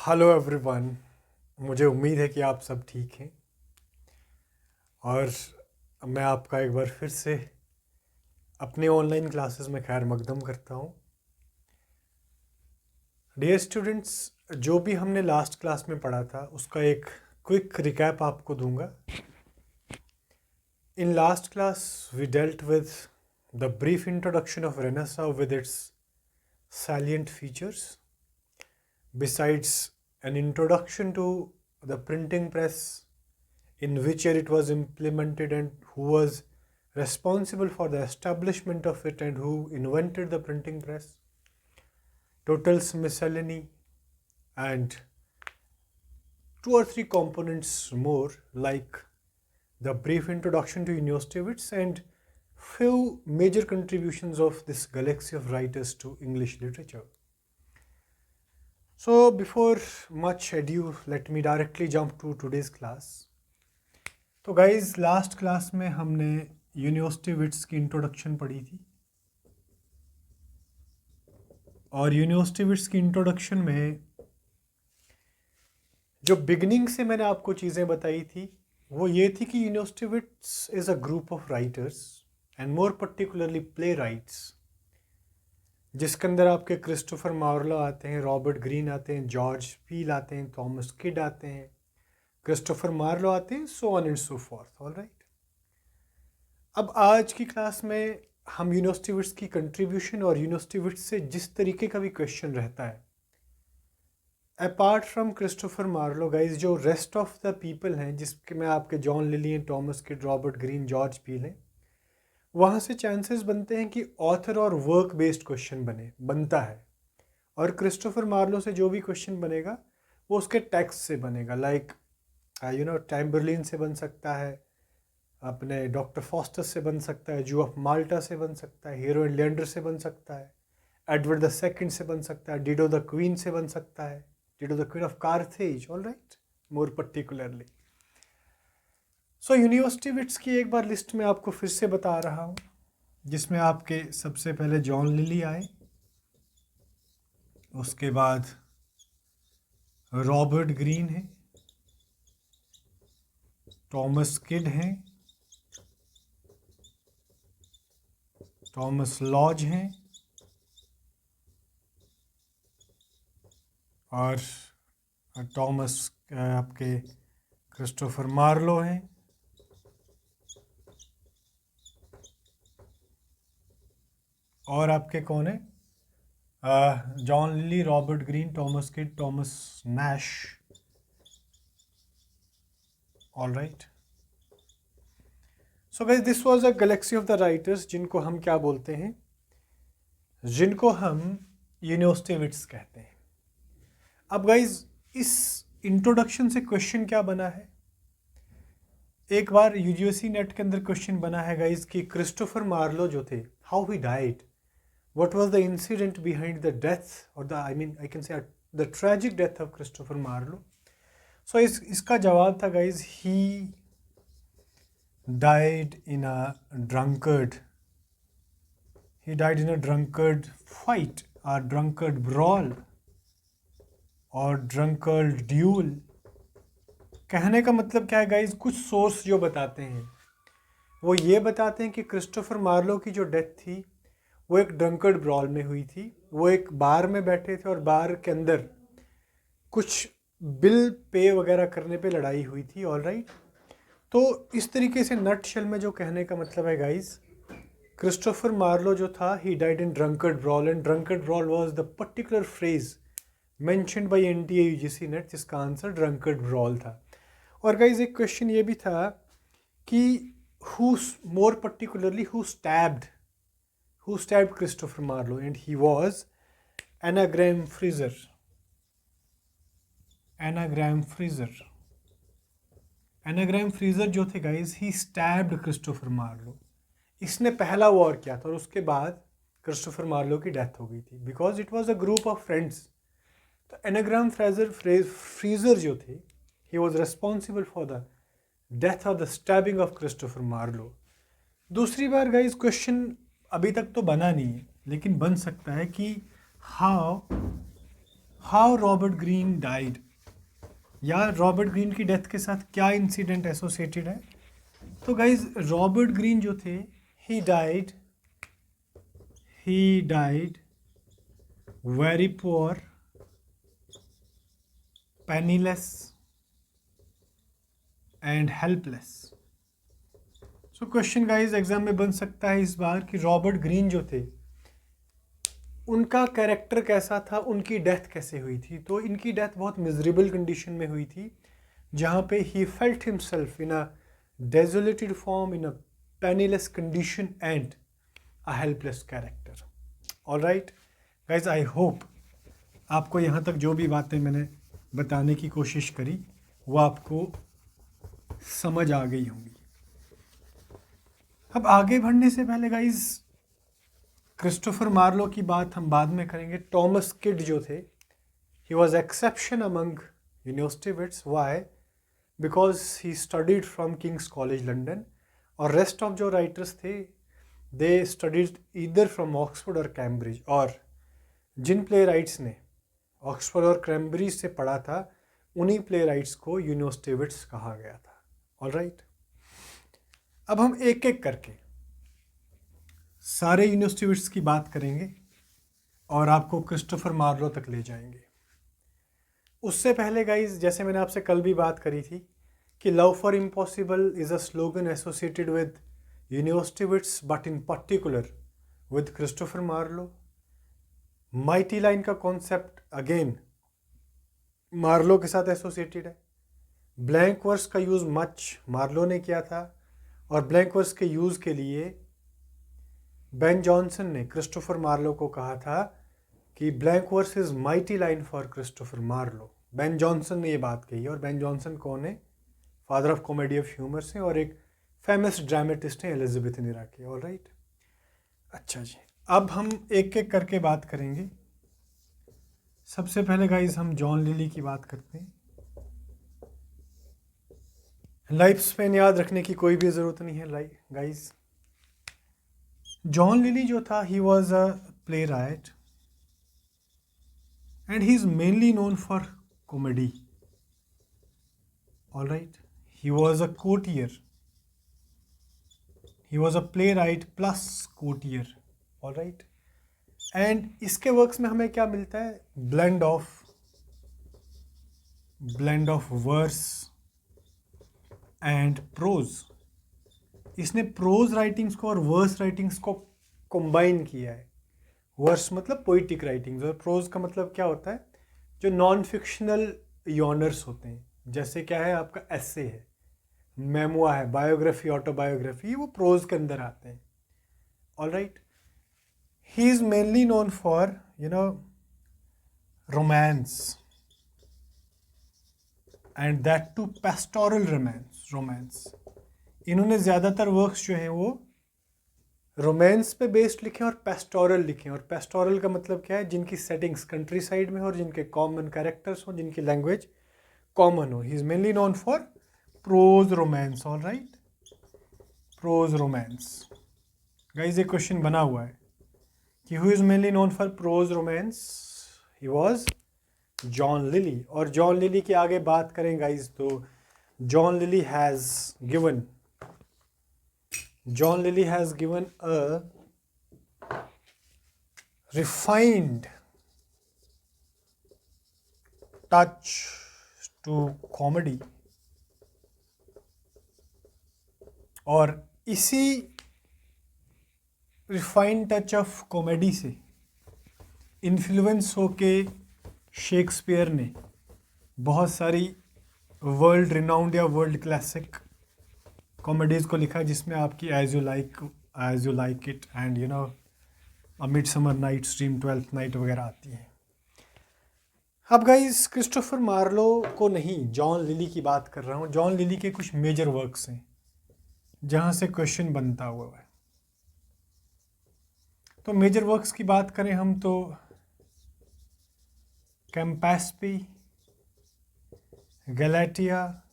Hello everyone. मुझे उम्मीद है कि आप सब ठीक हैं और मैं आपका एक बार फिर से अपने ऑनलाइन क्लासेस में खैर मकदम करता हूं। डियर स्टूडेंट्स, जो भी हमने लास्ट क्लास में पढ़ा था उसका एक क्विक रिकैप आपको दूंगा। In last class we dealt with the brief introduction of Renaissance with its salient features. Besides an introduction to the printing press, in which year it was implemented and who was responsible for the establishment of it and who invented the printing press, totals miscellany, and two or three components more like the brief introduction to Universitywitz and few major contributions of this galaxy of writers to English literature. So before much ado, let me directly jump to today's class. तो guys last class में हमने यूनिवर्सिटीविट्स की introduction पढ़ी थी और यूनिवर्सिटीविट्स की introduction में जो बिगनिंग से मैंने आपको चीज़ें बताई थी वो ये थी कि University Wits is a group of writers and more particularly playwrights, जिसके अंदर आपके क्रिस्टोफर मार्लो आते हैं, रॉबर्ट ग्रीन आते हैं, जॉर्ज पील आते हैं, थॉमस किड आते हैं, क्रिस्टोफर मार्लो आते हैं, सो on and so forth. All right, अब आज की क्लास में हम यूनिवर्सिटीविट्स की कंट्रीब्यूशन और यूनिवर्सिटीविट्स से जिस तरीके का भी क्वेश्चन रहता है, apart from Christopher Marlowe guys, जो रेस्ट ऑफ द पीपल हैं जिसके में आपके जॉन लिली हैं, Thomas Kyd, Robert Greene, George Peele हैं, वहाँ से चांसेस बनते हैं कि ऑथर और वर्क बेस्ड क्वेश्चन बनता है। और क्रिस्टोफर मार्लो से जो भी क्वेश्चन बनेगा वो उसके टेक्स्ट से बनेगा, लाइक टैम्बरलिन से बन सकता है, अपने डॉक्टर फॉस्टर से बन सकता है, जू ऑफ माल्टा से बन सकता है, हीरो एंड लेंडर से बन सकता है, एडवर्ड द सेकंड से बन सकता है, डिडो द क्वीन से बन सकता है, Dido the queen of Carthage. All right, more particularly. So University Wits की एक बार लिस्ट में आपको फिर से बता रहा हूँ, जिसमें आपके सबसे पहले जॉन लिली आए, उसके बाद रॉबर्ट ग्रीन है, थॉमस किड हैं, थॉमस लॉज हैं और थॉमस आपके क्रिस्टोफर मार्लो हैं, और आपके कौन है, John lily, Robert Greene, Thomas kid, Thomas Nash. All right, so guys this was a Galaxy of the writers, जिनको हम क्या बोलते हैं, जिनको हम यूनिवर्सिटीविट्स कहते हैं। अब गाइज इस इंट्रोडक्शन से क्वेश्चन क्या बना है, एक बार यूजीसी नेट के अंदर क्वेश्चन बना है गाइज कि क्रिस्टोफर मार्लो जो थे, how he died, what was the incident behind the death और the I can say the tragic death of Christopher Marlowe. So इसका जवाब था guys, he died in a drunkard fight or drunkard brawl और drunkard duel। कहने का मतलब क्या है गाइज, कुछ सोर्स जो बताते हैं वो ये बताते हैं कि क्रिस्टोफर मार्लो की जो डेथ थी वो एक ड्रंकर्ड ब्रॉल में हुई थी। वो एक बार में बैठे थे और बार के अंदर कुछ बिल पे वगैरह करने पे लड़ाई हुई थी। ऑल राइट, तो इस तरीके से नट शेल में जो कहने का मतलब है गाइज, क्रिस्टोफर मार्लो जो था, he died in drunken brawl and drunken brawl was the particular phrase mentioned by NTA UGC NET, जिसका आंसर ड्रंकर्ड ब्रॉल था। और गाइज एक क्वेश्चन ये भी था कि who more particularly who stabbed Christopher Marlowe, and he was Ingram Frizer. Ingram Frizer जो थे guys, he stabbed Christopher Marlowe. इसने पहला वॉर किया था और उसके बाद क्रिस्टोफर मार्लो की डेथ हो गई थी, because it was a group of friends. तो एनाग्राम फ्रीजर जो थे, he was responsible for the death और the stabbing of Christopher Marlowe. दूसरी बार गाइज क्वेश्चन अभी तक तो बना नहीं है, लेकिन बन सकता है कि हाउ रॉबर्ट ग्रीन डाइड, या रॉबर्ट ग्रीन की डेथ के साथ क्या इंसिडेंट एसोसिएटेड है। तो गाइज रॉबर्ट ग्रीन जो थे, he died very poor, penniless and helpless. So question guys exam में बन सकता है इस बार कि रॉबर्ट ग्रीन जो थे उनका कैरेक्टर कैसा था, उनकी डेथ कैसे हुई थी। तो इनकी डेथ बहुत मिजरेबल कंडीशन में हुई थी, जहाँ पे he felt himself in a desolated form, in a penniless condition and a helpless character. Alright guys, I hope आपको यहाँ तक जो भी बातें मैंने बताने की कोशिश करी वो आपको समझ आ गई होंगी। अब आगे बढ़ने से पहले गाइज क्रिस्टोफर मार्लो की बात हम बाद में करेंगे। टॉमस किड जो थे, he was exception among university wits. Why? Because he studied from King's College London, और रेस्ट ऑफ जो राइटर्स थे they studied either from Oxford और कैम्ब्रिज। और जिन प्ले राइट्स ने ऑक्सफोर्ड और कैम्ब्रिज से पढ़ा था उन्हीं प्ले राइट्स को यूनिवर्सिटी विट्स कहा गया था। ऑलराइट, अब हम एक एक करके सारे यूनिवर्सिटी विट्स की बात करेंगे और आपको क्रिस्टोफर मार्लो तक ले जाएंगे। उससे पहले गाइज, जैसे मैंने आपसे कल भी बात करी थी कि love for impossible is a slogan associated with university wits, but in particular with Christopher Marlowe. Mighty line का कॉन्सेप्ट अगेन मार्लो के साथ एसोसिएटेड है। ब्लैंक वर्स का यूज़ मच मार्लो ने किया था, और ब्लैंक वर्स के यूज़ के लिए बेन जॉनसन ने क्रिस्टोफर मार्लो को कहा था कि blank verse is mighty line for Christopher Marlowe. Ben Jonson ने ये बात कही, और बेन जॉनसन कौन है? Father of comedy of humour से, और एक फेमस ड्रामेटिस्ट हैं एलिजाबेथ इन इराकी। ऑलराइट, अच्छा जी, अब हम एक एक करके बात करेंगे। सबसे पहले गाइज हम जॉन लिली की बात करते हैं। लाइफ स्पैन याद रखने की कोई भी ज़रूरत नहीं है गाइज। जॉन लिली जो था, he was a play right and he is mainly known for comedy. All right, he was a courtier, he was a playwright plus courtier. All right, and इसके वर्क्स में हमें क्या मिलता है? blend of verse and prose. इसने pros writings को और verse writings को कंबाइन किया है। वर्स मतलब पोइटिक राइटिंग्स, और प्रोज का मतलब क्या होता है? जो नॉन फिक्शनल यॉनर्स होते हैं, जैसे क्या है आपका एसे है, मेमोआ है, बायोग्राफी, ऑटोबायोग्राफी, वो प्रोज के अंदर आते हैं। All right, he is mainly known for romance, and that too pastoral romance. इन्होंने ज़्यादातर वर्क्स जो हैं वो रोमांस पे बेस्ड लिखे और पेस्टोरल लिखे। और पेस्टोरल का मतलब क्या है? जिनकी सेटिंग्स कंट्री साइड में हो और जिनके कॉमन कैरेक्टर्स हो, जिनकी लैंग्वेज कॉमन हो। He is mainly known for prose romance. All right, prose romance. Guys, ये क्वेश्चन बना हुआ है कि who is mainly known for prose romance? He was John Lyly. और जॉन लिली की आगे बात करें गाइस, तो John Lyly has given a refined touch to comedy, और इसी रिफाइंड टच ऑफ कॉमेडी से इन्फ्लुएंस होके शेक्सपियर ने बहुत सारी वर्ल्ड रिनाउंड या वर्ल्ड क्लासिक कॉमेडीज़ को लिखा, जिसमें आपकी as you like it and a midsummer night's dream, twelfth night वगैरह आती हैं। अब गाइस, क्रिस्टोफर मार्लो को नहीं, जॉन लिली की बात कर रहा हूँ। जॉन लिली के कुछ मेजर वर्क्स हैं जहाँ से क्वेश्चन बनता हुआ है। तो मेजर वर्क्स की बात करें हम तो कैम्पैस्पी, गैलेटिया,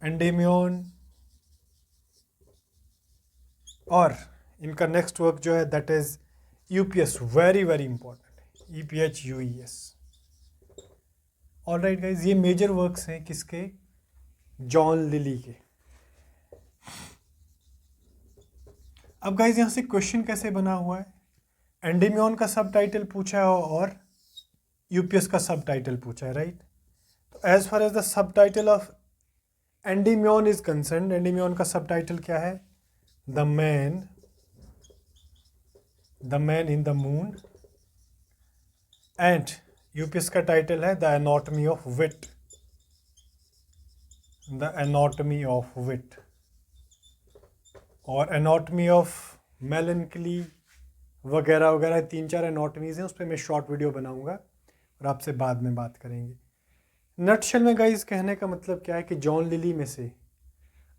एंडेमियन, और इनका नेक्स्ट वर्क जो है that is UPS. Very very important है EPHUES। ऑलराइट गाइज, ये मेजर वर्क्स हैं किसके? जॉन लिली के। अब गाइज यहाँ से क्वेश्चन कैसे बना हुआ है? एंडीमियन का सब टाइटल पूछा है और यूपीएस का सब टाइटल पूछा है, राइट? तो as far as the subtitle of Endymion is concerned, Endymion का सब टाइटल क्या है? The man in the Moon. And Euphues का टाइटल है the anatomy of Wit, the anatomy of Wit, और Anatomy of मेलनकली वगैरह वगैरह 3-4 एनाटॉमीज हैं, उस पर मैं शॉर्ट वीडियो बनाऊंगा और आपसे बाद में बात करेंगे। नटशेल में गाइस कहने का मतलब क्या है कि जॉन लिली में से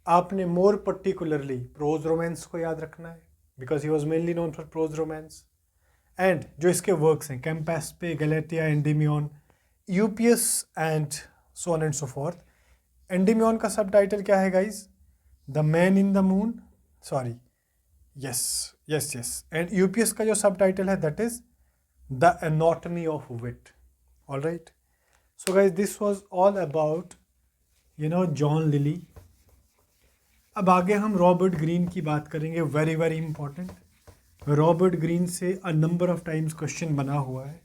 आपने मोर पर्टिकुलरली प्रोज रोमांस को याद रखना है, because he was mainly known for prose romance. And जो इसके वर्क्स हैं Campaspe, Galatea, Endymion, Euphues and so on and so forth. Endymion का सब टाइटल क्या है guys? The man in the moon, sorry, yes. And Euphues का जो subtitle है that is the anatomy of wit. All right, so guys this was all about John Lyly. अब आगे हम Robert Greene की बात करेंगे, very very important. Robert Greene से a number of times question बना हुआ है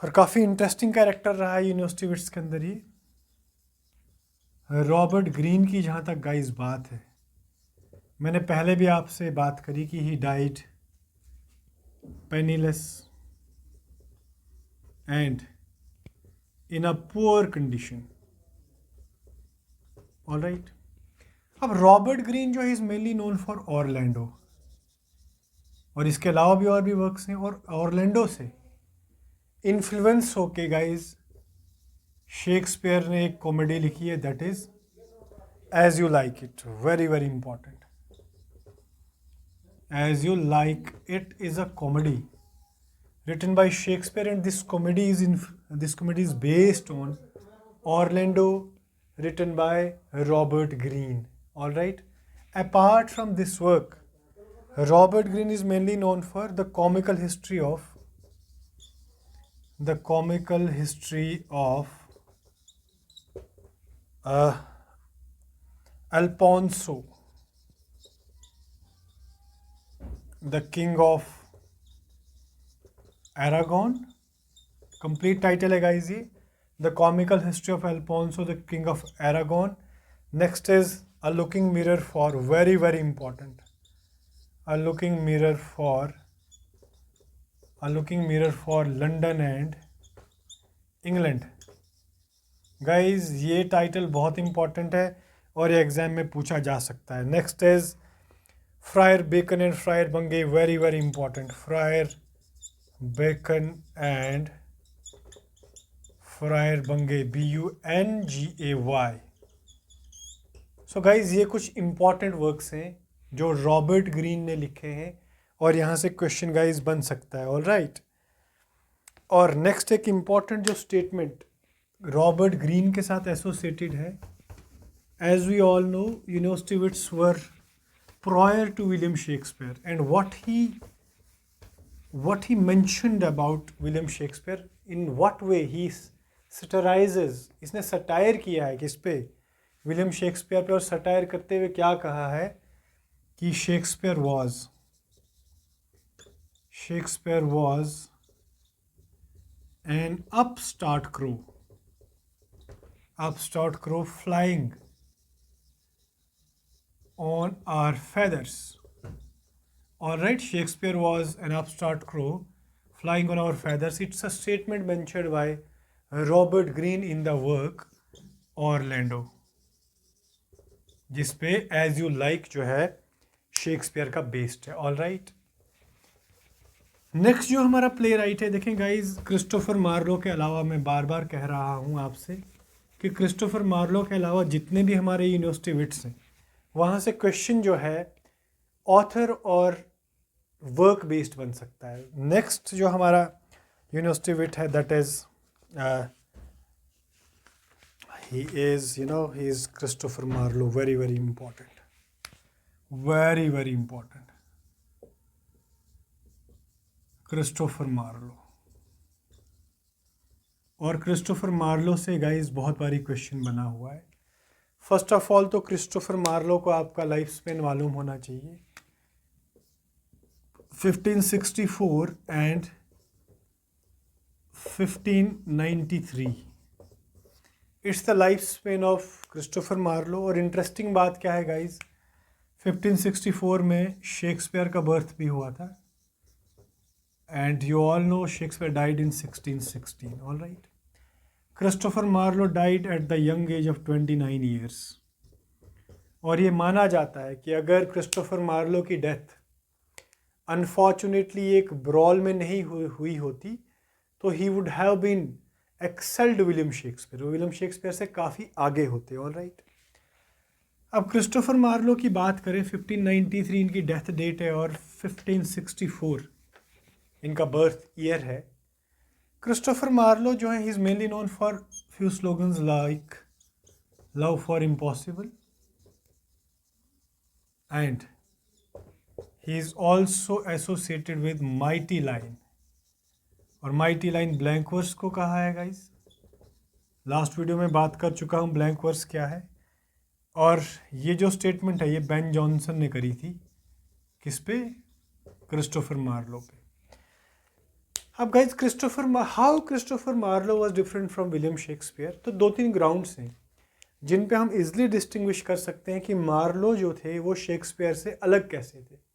और काफ़ी इंटरेस्टिंग कैरेक्टर रहा है यूनिवर्सिटी विट्स के अंदर ये। रॉबर्ट ग्रीन की जहाँ तक गाइस बात है, मैंने पहले भी आपसे बात करी कि he died penniless and in a poor condition. All right, अब रॉबर्ट ग्रीन जो है is mainly known for Orlando, और इसके अलावा भी और भी वर्क्स हैं, और ऑरलैंडो से इन्फ्लुएंस होके गाइज शेक्सपियर ने एक कॉमेडी लिखी है that is as you like it, very very important. As you like it is a comedy written by Shakespeare, and this comedy is based on Orlando, written by Robert Greene. All right, apart from this work, Robert Greene is mainly known for the comical history of Alfonso, the king of Aragon। Complete title है guys ये, the comical history of Alfonso the king of Aragon. Next is a looking mirror for, very very important, a looking mirror for London and England. Guys ये title बहुत important है और ये exam में पूछा जा सकता है। Next is friar Bacon and friar Bungay, very very important, friar Bacon and friar Bungay, BUNGAY। So guys ये कुछ इंपॉर्टेंट वर्क्स हैं जो रॉबर्ट ग्रीन ने लिखे हैं और यहाँ से क्वेश्चन गाइज बन सकता है। ऑल राइट, और नेक्स्ट एक इंपॉर्टेंट जो स्टेटमेंट रॉबर्ट ग्रीन के साथ एसोसिएटेड है, as we all know university wits were prior to William Shakespeare, and what he mentioned about William Shakespeare, in what way he satirizes, इसने satire किया है किस पे? विलियम शेक्सपियर पे, और सटायर करते हुए क्या कहा है कि Shakespeare was an upstart crow flying on our feathers। All right, Shakespeare was an upstart crow flying on our feathers. It's a statement mentioned by Robert Greene in the work Orlando, जिस पे As You Like जो है Shakespeare का based है। All right, next जो हमारा play right है, देखें गाइज, क्रिस्टोफर मार्लो के अलावा, मैं बार बार कह रहा हूँ आपसे कि क्रिस्टोफर मार्लो के अलावा जितने भी हमारे यूनिवर्सिटी विट्स हैं वहाँ से क्वेश्चन जो है ऑथर और वर्क बेस्ड बन सकता है। नेक्स्ट जो हमारा यूनिवर्सिटी विट है that is he is Christopher Marlowe, very very important, very very important. Christopher Marlowe. और क्रिस्टोफर मार्लो से गाइस बहुत बारी क्वेश्चन बना हुआ है। फर्स्ट ऑफ ऑल तो क्रिस्टोफर मार्लो को आपका लाइफ स्पेन मालूम होना चाहिए, 1564 and 1593 it's the life span of Christopher Marlowe. और इंटरेस्टिंग बात क्या है गाइस, 1564 में शेक्सपियर का बर्थ भी हुआ था, and you all know Shakespeare died in 1616, all right. Christopher Marlowe died at the young age of 29 years. और ये माना जाता है कि अगर क्रिस्टोफर मार्लो की डेथ अनफॉर्चुनेटली एक ब्रॉल में नहीं हुई होती तो he would have been excelled William Shakespeare, वो विलियम शेक्सपियर से काफ़ी आगे होते, ऑल राइट। अब क्रिस्टोफर मार्लो की बात करें, 1593 इनकी डेथ डेट है और 1564 इनका बर्थ ईयर है। क्रिस्टोफर मार्लो जो है, ही is mainly known for few slogans like love for impossible and he is also associated with mighty line. और माइटी लाइन ब्लैंक वर्स को कहा है गाइस, लास्ट वीडियो में बात कर चुका हूँ ब्लैंक वर्स क्या है। और ये जो स्टेटमेंट है ये बेन जॉनसन ने करी थी, किस पे, क्रिस्टोफर मार्लो पे। अब guys how Christopher Marlowe was different from William Shakespeare, तो 2-3 ग्राउंड्स हैं जिन पे हम इजीली डिस्टिंग्विश कर सकते हैं कि मार्लो जो थे वो शेक्सपियर से अलग कैसे थे।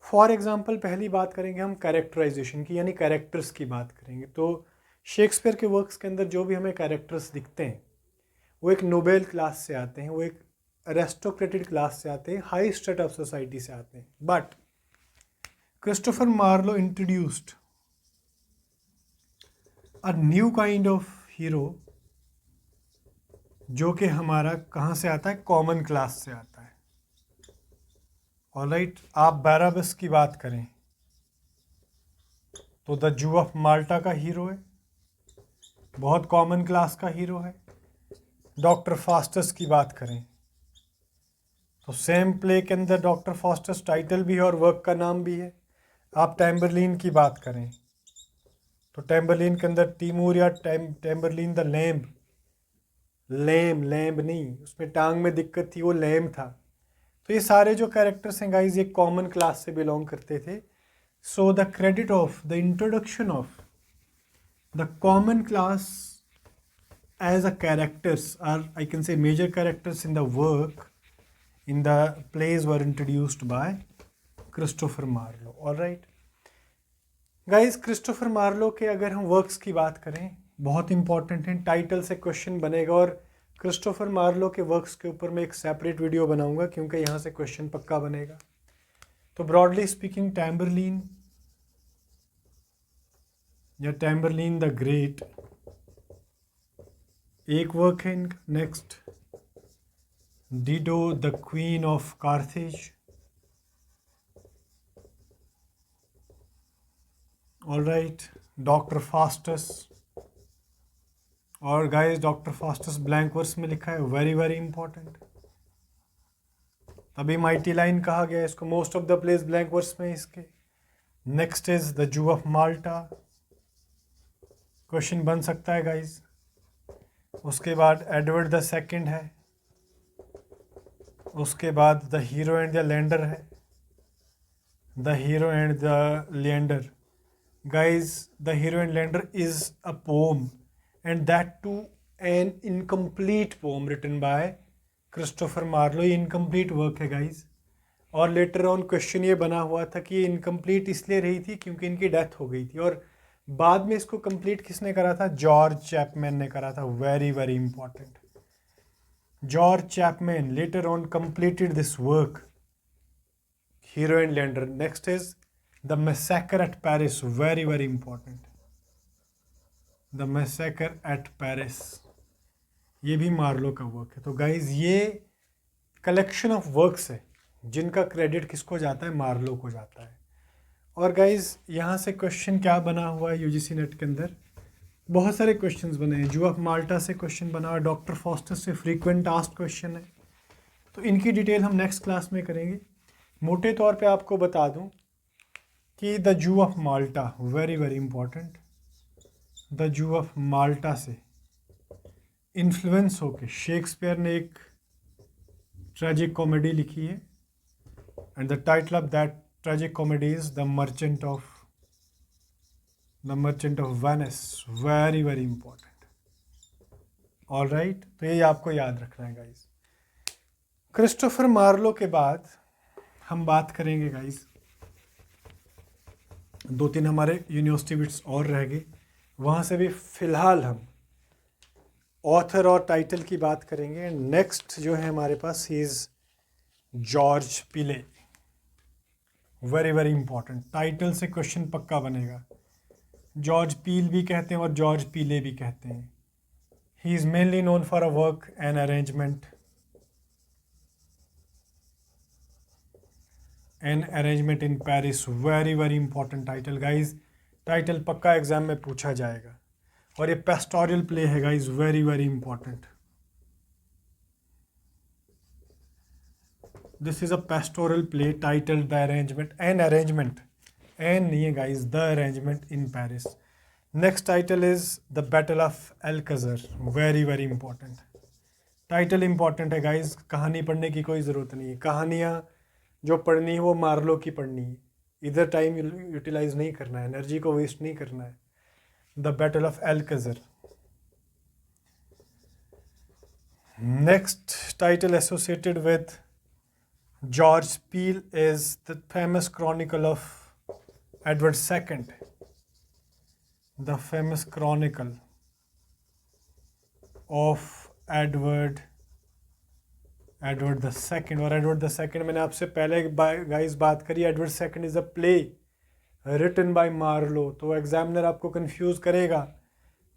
फॉर एग्जांपल पहली बात करेंगे हम कैरेक्टराइजेशन की, यानी कैरेक्टर्स की बात करेंगे। तो शेक्सपियर के वर्क्स के अंदर जो भी हमें कैरेक्टर्स दिखते हैं वो एक नोबेल क्लास से आते हैं, वो एक एरिस्टोक्रेटिक क्लास से आते हैं, हाई स्टेट ऑफ सोसाइटी से आते हैं। But Christopher Marlowe introduced a new kind of hero जो कि हमारा कहाँ से आता है, कॉमन क्लास से आता है, ऑलराइट। आप बैराबस की बात करें तो द जू ऑफ माल्टा का हीरो है, बहुत कॉमन क्लास का हीरो है। डॉक्टर फास्टस की बात करें तो सेम प्ले के अंदर डॉक्टर फास्टस टाइटल भी है और वर्क का नाम भी है। आप टैम्बरलिन की बात करें तो टैम्बरलिन के अंदर टीमूर या टैम्बरलिन द लैम्ब, लैम्ब नहीं, उसमें टांग में दिक्कत थी, वो लैम्ब था। तो ये सारे जो कैरेक्टर्स हैं गाइज ये कॉमन क्लास से बिलोंग करते थे। So the credit of the introduction of the common class as a characters, or I can say major characters in the work, in the plays were introduced by Christopher Marlowe, all right guys। Christopher Marlowe के अगर हम works की बात करें बहुत important हैं, title से question बनेगा और क्रिस्टोफर मार्लो के वर्क्स के ऊपर मैं एक सेपरेट वीडियो बनाऊंगा क्योंकि यहाँ से क्वेश्चन पक्का बनेगा। तो ब्रॉडली स्पीकिंग टैम्बरलिन या टैम्बरलिन द ग्रेट एक वर्क है इनका। Next Dido the queen of Carthage, all right. Doctor Faustus, और guys doctor Faustus blank verse में लिखा है, वेरी वेरी इंपॉर्टेंट, तभी माइटी लाइन कहा गया इसको। Most of the plays blank verse में इसके। Next is the Jew of Malta, question बन सकता है गाइस। उसके बाद एडवर्ड द सेकंड है, उसके बाद the Hero and the Leander है, the Hero and the Leander. Guys the Hero and Leander is a poem and that too an incomplete poem written by Christopher Marlowe. ये incomplete work है guys, और later on question ये बना हुआ था कि ये इनकम्प्लीट इसलिए रही थी क्योंकि इनकी डेथ हो गई थी, और बाद में इसको कंप्लीट किसने करा था, जॉर्ज चैपमैन ने करा था। Very very important, George Chapman later on completed this work, hero and lander. Next is the massacre eight Paris, very very important, the massacre eight Paris, ये भी मार्लो का वर्क है। तो गाइज ये collection of works है जिनका credit किसको जाता है, मार्लो को जाता है। और गाइज यहाँ से क्वेश्चन क्या बना हुआ है यूजीसी नेट के अंदर, बहुत सारे क्वेश्चंस बने हैं। जू ऑफ माल्टा से क्वेश्चन बना हुआ, डॉक्टर फॉस्टस से फ्रीक्वेंट आस्क्ड क्वेश्चन है। तो इनकी डिटेल हम नेक्स्ट क्लास में करेंगे। मोटे तौर पे आपको बता दूं कि the Jew of Malta, very very important, the Jew of माल्टा से इन्फ्लुएंस होके शेक्सपियर ने एक ट्रेजिक कॉमेडी लिखी है, and the title of that tragic comedy is the merchant of Venice, very very important. All right, तो ये आपको याद रखना है गाइज। क्रिस्टोफर मार्लो के बाद हम बात करेंगे गाइज, 2-3 हमारे यूनिवर्सिटी बिट्स और रह गए, वहाँ से भी फ़िलहाल हम ऑथर और टाइटल की बात करेंगे। नेक्स्ट जो है हमारे पास इज़ जॉर्ज पीले, वेरी वेरी इंपॉर्टेंट। टाइटल से क्वेश्चन पक्का बनेगा। जॉर्ज पील भी कहते हैं और जॉर्ज पीले भी कहते हैं। He is mainly known for a work and arrangement in Paris, very very important title guys. Title पक्का एग्जाम में पूछा जाएगा। और ये पेस्टोरियल प्ले है guys, very very important. This is a pastoral play title the arrangement and नहीं है guys, the arrangement in Paris. Next title is the battle of Alcazar, very very important. Title important है guys, कहानी पढ़ने की कोई ज़रूरत नहीं है। कहानियाँ जो पढ़नी है वो मार्लो की पढ़नी है, इधर टाइम यूटिलाइज नहीं करना है, एनर्जी को वेस्ट नहीं करना है। The battle of Alcazar. Next title associated with George Peele is the famous chronicle of Edward second, the famous chronicle of Edward the second. और एडवर्ड द सेकंड मैंने आपसे पहले गाइस बात करी, Edward second is a play written by Marlowe. तो examiner आपको confuse करेगा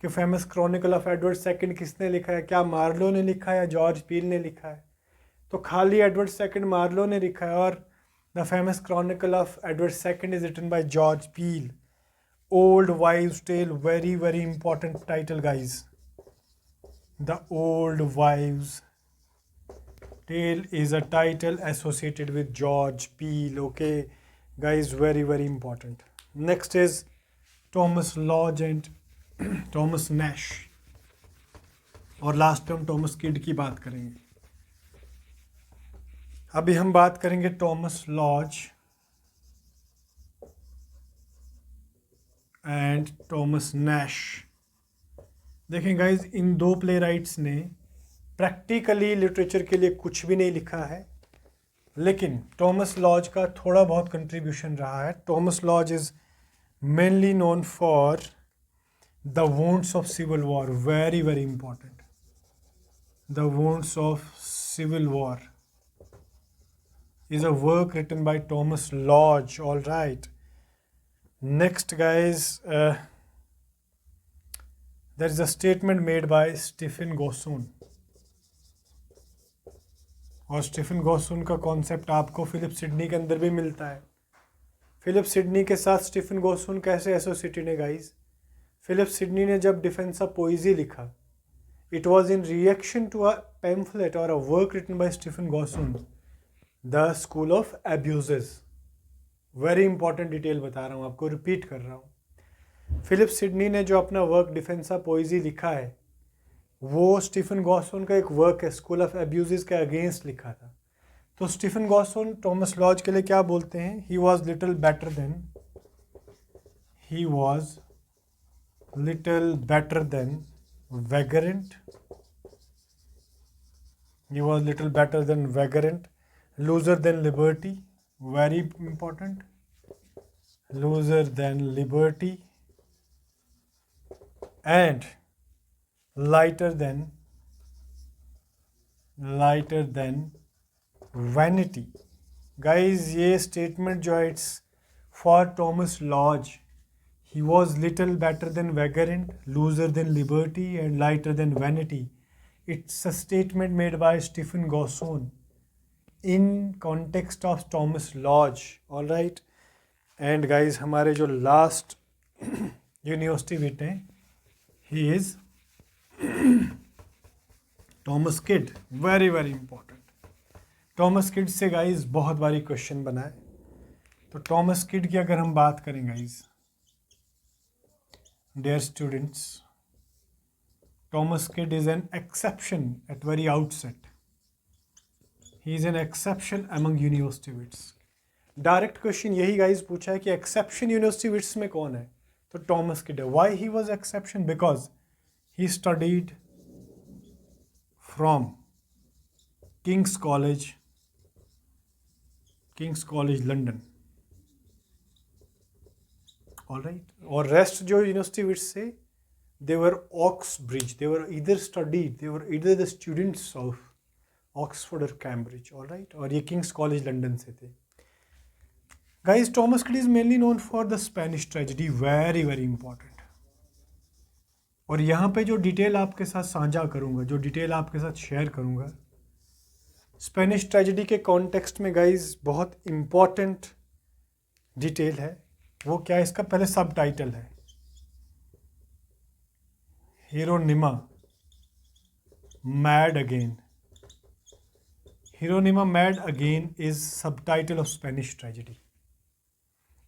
कि famous chronicle of Edward second किसने लिखा है, क्या मार्लो ने लिखा है या जॉर्ज पील ने लिखा है। तो खाली एडवर्ड सेकंड मार्लो ने लिखा है, और the famous chronicle of Edward second is written by George Peele. Old wives tale, very very important title guys. The old wives Tale is a title associated with George Peele. Okay, guys, very very important. Next is Thomas Lodge and Thomas Nash. और last पे हम Thomas kid की बात करेंगे। अभी हम बात करेंगे Thomas Lodge and Thomas Nashe. देखें गाइज, इन दो प्ले राइट्स ने प्रैक्टिकली लिटरेचर के लिए कुछ भी नहीं लिखा है, लेकिन टॉमस लॉज का थोड़ा बहुत कंट्रीब्यूशन रहा है। Thomas Lodge is mainly known for the wounds of civil war, very very important. The wounds of civil war is a work written by Thomas Lodge. All right. Next, guys, there is a statement made by Stephen Gossoon. और Stephen गॉसून का concept आपको Philip Sidney के अंदर भी मिलता है। Philip Sidney के साथ स्टीफन गॉसून कैसे एसोसिएटेड है गाइस? फिलिप सिडनी ने जब डिफेंस ऑफ पोइजी लिखा, it was in reaction to a pamphlet और a work written by Stephen Gosson, the school of abuses. Very important detail बता रहा हूँ आपको, रिपीट कर रहा हूँ। फिलिप सिडनी ने जो अपना वर्क डिफेंस ऑफ पोइजी लिखा है, वो स्टीफन गॉसून का एक वर्क है, स्कूल ऑफ एब्यूजेस के अगेंस्ट लिखा था। तो स्टीफन गॉसून टॉमस लॉज के लिए क्या बोलते हैं? He was little better than vagrant, he was little better than vagrant, looser than liberty, very important, looser than liberty, and lighter than vanity. Guys, ये statement जो है, it's for Thomas Lodge. He was little better than vagrant, looser than liberty, and lighter than vanity. It's a statement made by Stephen Gossoon in context of Thomas Lodge. All right. And guys, हमारे जो last university bit हैं, he is Thomas Kidd. Very very important. Thomas Kidd से guys बहुत बारी question बना है, तो तो टॉमस किड की अगर हम बात करें guys, dear students, Thomas Kyd is an exception at very outset. He is an exception among university wits. Direct question यही गाइस पूछा है कि एक्सेप्शन यूनिवर्सिटीविट्स में कौन है, तो टॉमस किड है. Why he was exception? Because he studied from King's College London. Alright. और रेस्ट जो यूनिवर्सिटीविट्स से they were Oxbridge, they were either the students of Oxford और कैम्ब्रिज. ऑलराइट. और ये किंग्स कॉलेज लंदन से थे. Guys, Thomas Kyd is mainly known for the Spanish tragedy. Very very important. और यहाँ पे जो डिटेल आपके साथ साझा करूँगा, जो डिटेल आपके साथ शेयर करूँगा, स्पेनिश ट्रेजेडी के कॉन्टेक्स्ट में गाइस बहुत इम्पॉर्टेंट डिटेल है. वो क्या है? इसका पहले सब टाइटल है Hieronimo mad again. Hieronimo mad again is subtitle of Spanish tragedy.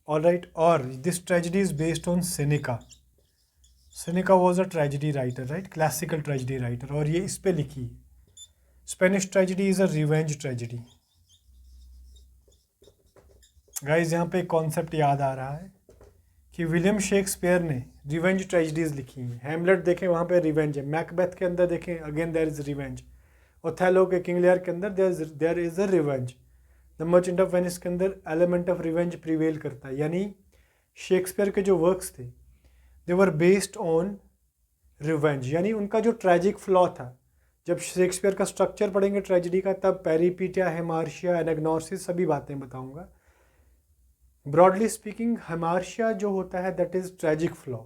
Alright. और this tragedy is based on Seneca. Seneca was a tragedy writer, right, classical tragedy writer. और ये इस पे लिखी, Spanish tragedy is a revenge tragedy. Guys, यहाँ पे एक concept याद आ रहा है कि विलियम शेक्सपियर ने रिवेंज ट्रेजेडीज लिखी हैं. हैमलेट देखें, वहाँ पे रिवेंज है. मैकबेथ के अंदर देखें, again there is revenge. Othello के किंग लियर के अंदर there is a revenge. The merchant of Venice के अंदर एलिमेंट ऑफ रिवेंज प्रिवेल करता है. यानी शेक्सपियर के जो वर्क्स थे दे वर बेस्ड ऑन रिवेंज. यानी उनका जो ट्रेजिक फ्लॉ था, जब शेक्सपियर का स्ट्रक्चर पढ़ेंगे ट्रेजेडी का, तब पेरीपीटिया, हेमार्शिया, एनाग्नोसिस सभी बातें बताऊंगा. ब्रॉडली स्पीकिंग, हेमार्शिया जो होता है दैट इज़ ट्रेजिक फ्लॉ,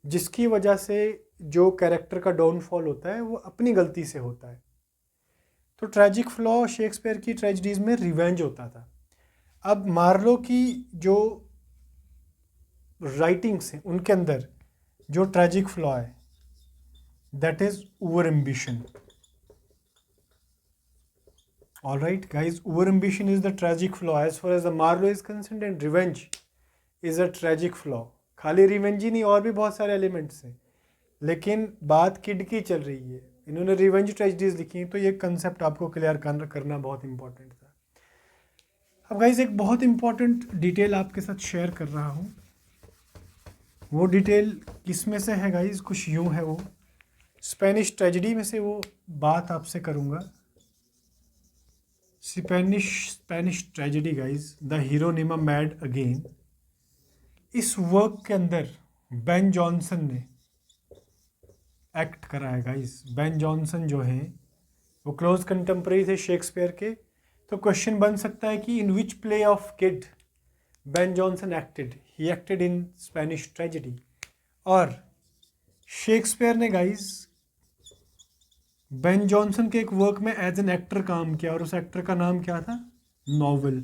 जिसकी वजह से जो कैरेक्टर का डाउनफॉल होता है वो अपनी गलती से होता है. तो ट्रेजिक फ्लॉ शेक्सपियर की ट्रेजेडीज़ में रिवेंज होता था. अब मार्लो की जो राइटिंग्स हैं उनके अंदर जो ट्रेजिक फ्लॉ है that is over ambition. All right guys, over ambition is the tragic flaw as far as the Marlowe is concerned, and revenge is a tragic flaw. खाली रिवेंज ही नहीं, और भी बहुत सारे एलिमेंट्स हैं, लेकिन बात किड की चल रही है. इन्होंने रिवेंज ट्रेजेडीज लिखी हैं, तो ये कंसेप्ट आपको क्लियर करना बहुत इंपॉर्टेंट था. अब गाइज, एक बहुत इंपॉर्टेंट डिटेल आपके साथ शेयर कर रहा हूँ. वो डिटेल किस में से है गाइज? कुछ यूँ है, वो स्पेनिश ट्रेजेडी में से वो बात आपसे करूँगा. Spanish tragedy guys, the Hieronimo mad again. इस वर्क के अंदर बेन जॉनसन ने एक्ट करा है गाइज. बेन जॉनसन जो है वो क्लोज कंटेम्पररी थे शेक्सपियर के. तो क्वेश्चन बन सकता है कि in which play of Kyd Ben Jonson acted? He acted in Spanish tragedy. और शेक्सपियर ने गाइज बेन जॉनसन के एक वर्क में एज एन एक्टर काम किया, और उस एक्टर का नाम क्या था? नॉवेल.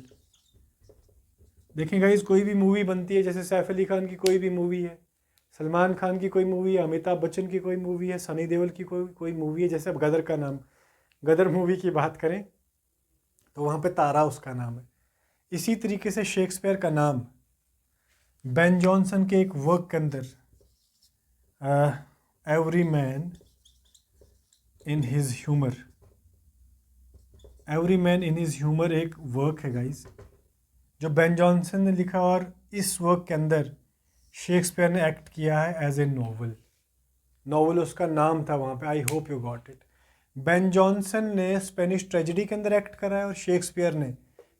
देखें गाइज, कोई भी मूवी बनती है, जैसे सैफ अली खान की कोई भी मूवी है, सलमान खान की कोई मूवी है, अमिताभ बच्चन की कोई मूवी है, सनी देओल की कोई मूवी है. जैसे अब गदर का नाम, गदर मूवी की बात करें तो वहाँ पे तारा उसका नाम है. इसी तरीके से शेक्सपियर का नाम बेन जॉनसन के एक वर्क के अंदर every man in his humour, every man in his humour एक वर्क है गाइज जो बेन जॉनसन ने लिखा, और इस वर्क के अंदर शेक्सपियर ने एक्ट किया है एज ए नॉवल उसका नाम था वहाँ पे. I hope you got it. Ben Jonson ने स्पेनिश ट्रेजेडी के अंदर एक्ट करा है, और शेक्सपियर ने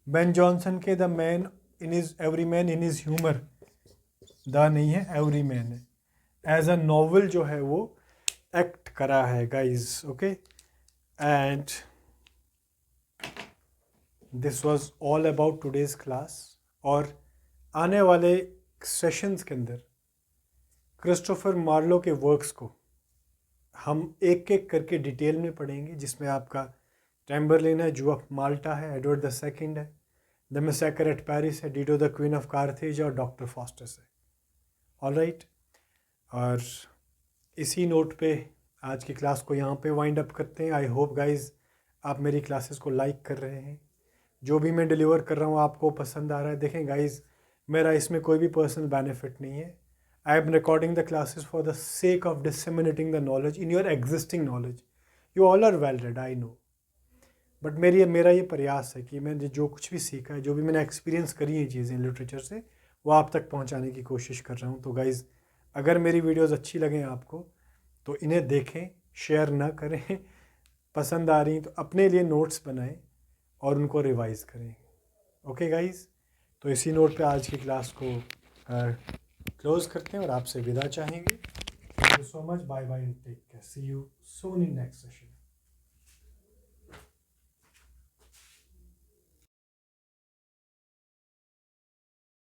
बेन जॉनसन के the man in his every man in his humour, the नहीं है, एवरी मैन है, एज अ नॉवल जो है वो एक्ट करा है guys. Okay, and this was all about today's class. और आने वाले सेशंस के अंदर क्रिस्टोफर मार्लो के वर्क्स को हम एक एक करके डिटेल में पढ़ेंगे, जिसमें आपका टैम्बरलिन है, जू ऑफ माल्टा है, एडवर्ड द सेकंड है, द मैसेकर एट पेरिस है, Dido the queen of Carthage और डॉक्टर फॉस्टस है. ऑलराइट. और इसी नोट पे आज की क्लास को यहाँ पे वाइंड अप करते हैं. आई होप गाइज आप मेरी क्लासेस को लाइक कर रहे हैं. जो भी मैं डिलीवर कर रहा हूँ आपको पसंद आ रहा है। देखें गाइज, मेरा इसमें कोई भी पर्सनल बेनिफिट नहीं है। I am recording the classes for the sake of disseminating the knowledge in your existing knowledge. You all are well read, I know, but मेरा ये प्रयास है कि मैंने जो कुछ भी सीखा है, जो भी मैंने एक्सपीरियंस करी हैं चीज़ें लिटरेचर से, वो आप तक पहुंचाने की कोशिश कर रहा हूं। तो गाइज़, अगर मेरी वीडियोस अच्छी लगें आपको तो इन्हें देखें, शेयर ना करें, पसंद आ रही तो अपने लिए नोट्स बनाएं और उनको रिवाइज़ करें। ओके गाइज़, तो इसी नोट पे आज की क्लास को क्लोज़ करते हैं और आपसे विदा चाहेंगे। Thank you so much, bye bye, take care, see you soon in next session.